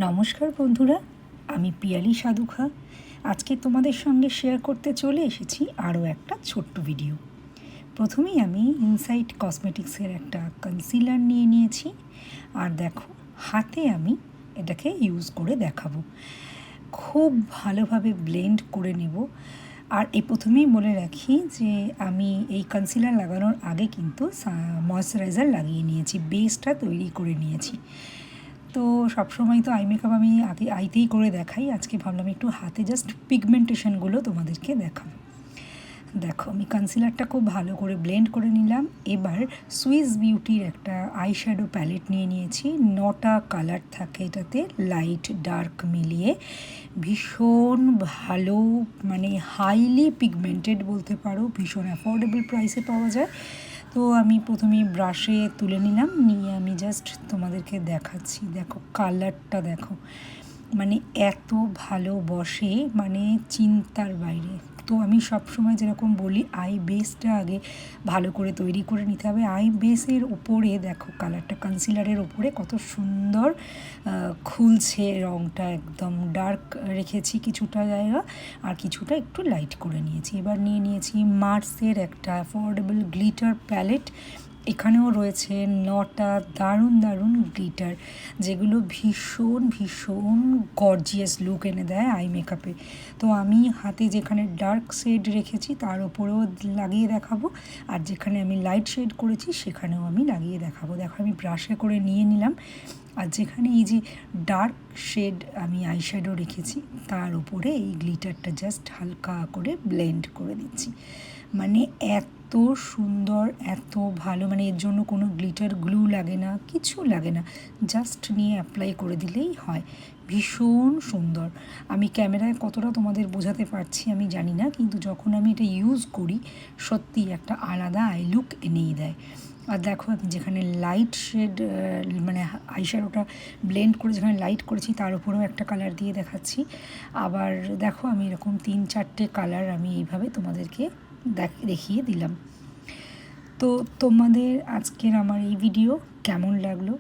নমস্কার বন্ধুরা, আমি পিয়ালি সাধুখা। আজকে তোমাদের সঙ্গে শেয়ার করতে চলে এসেছি আরও একটা ছোট্ট ভিডিও। প্রথমেই আমি ইনসাইট কসমেটিক্সের একটা কনসিলার নিয়ে নিয়েছি, আর দেখো হাতে আমি এটাকে ইউজ করে দেখাবো। খুব ভালোভাবে ব্লেন্ড করে নেব। আর এই প্রথমেই বলে রাখি যে আমি এই কনসিলার লাগানোর আগে কিন্তু ময়শ্চারাইজার লাগিয়ে নিয়েছি, বেসটা তৈরি করে নিয়েছি। তো সবসময় তো আই মেকআপ আমি আগে আইতেই করে দেখাই, আজকে ভাবলাম একটু হাতে জাস্ট পিগমেন্টেশনগুলো তোমাদেরকে দেখাবো। দেখো আমি কনসিলারটা খুব ভালো করে ব্লেন্ড করে নিলাম। এবার সুইস বিউটির একটা আই শ্যাডো প্যালেট নিয়ে নিয়েছি। 9টা কালার থাকে এটাতে, লাইট ডার্ক মিলিয়ে। ভীষণ ভালো, মানে হাইলি পিগমেন্টেড বলতে পারো, ভীষণ অ্যাফোর্ডেবল প্রাইসে পাওয়া যায়। তো আমি প্রথমে ব্রাশে তুলে নিলাম, নিয়ে আমি জাস্ট তোমাদেরকে দেখাচ্ছি। দেখো কালারটা দেখো, মানে এত ভালো বসে, মানে চিন্তার বাইরে। তো আমি সবসময় যেরকম বলি আই বেসটা আগে ভালো করে তৈরি করে নিতে হবে। আই বেসের উপরে দেখো কালারটা কনসিলারের ওপরে কত সুন্দর খুলছে, রঙটা একদম ডার্ক রেখেছি কিছুটা জায়গা, আর কিছুটা একটু লাইট করে নিয়েছি। এবার নিয়ে নিয়েছি মার্সের একটা অ্যাফোর্ডেবল গ্লিটার প্যালেট। এখানেও রয়েছে 9টা দারুণ দারুণ গ্লিটার, যেগুলো ভীষণ ভীষণ গর্জিয়াস লুক এনে দেয় আই মেকআপে। তো আমি হাতে যেখানে ডার্ক শেড রেখেছি তার ওপরেও লাগিয়ে দেখাবো, আর যেখানে আমি লাইট শেড করেছি সেখানেও আমি লাগিয়ে দেখাবো। দেখো আমি ব্রাশে করে নিয়ে নিলাম, আর যেখানে এই যে ডার্ক শেড আমি আইশ্যাডো রেখেছি তার উপরে এই গ্লিটারটা জাস্ট হালকা করে ব্লেন্ড করে দিচ্ছি। মানে এত সুন্দর, এত ভালো, মানে এর জন্য কোনো গ্লিটার গ্লু লাগে না, কিছু লাগে না, জাস্ট নিয়ে অ্যাপ্লাই করে দিলেই হয়। ভীষণ সুন্দর। আমি ক্যামেরায় কতটা তোমাদের বোঝাতে পারছি আমি জানি না, কিন্তু যখন আমি এটা ইউজ করি সত্যি একটা আলাদা আই লুক এনেই দেয়। আর দেখো আমি যেখানে লাইট শেড মানে আইশ্যাডোটা ব্লেন্ড করে যেখানে লাইট করেছি তার উপরেও একটা কালার দিয়ে দেখাচ্ছি। আবার দেখো আমি এরকম 3-4টে কালার আমি এইভাবে তোমাদেরকে দেখিয়ে দিলাম। তো তোমাদের আজকের আমার এই ভিডিও কেমন লাগলো?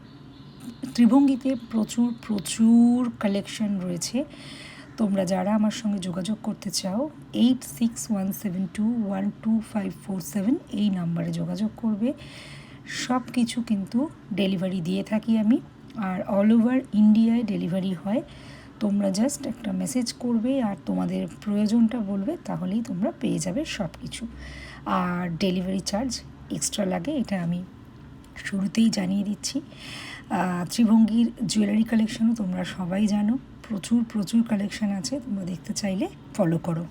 ত্রিভঙ্গিতে প্রচুর প্রচুর কালেকশন রয়েছে। তোমরা যারা আমার সঙ্গে যোগাযোগ করতে চাও 8617212547 এই নাম্বারে যোগাযোগ করবে। সব কিছু কিন্তু ডেলিভারি দিয়ে থাকি আমি, আর অল ওভার ইন্ডিয়ায় ডেলিভারি হয়। তোমরা জাস্ট একটা মেসেজ করবে আর তোমাদের প্রয়োজনটা বলবে, তাহলেই তোমরা পেয়ে যাবে সব কিছু। আর ডেলিভারি চার্জ এক্সট্রা লাগে, এটা আমি শুরুতেই জানিয়ে দিচ্ছি। ত্রিভঙ্গির জুয়েলারি কালেকশনও তোমরা সবাই জানো, প্রচুর প্রচুর কালেকশন আছে, তোমরা দেখতে চাইলে ফলো করো।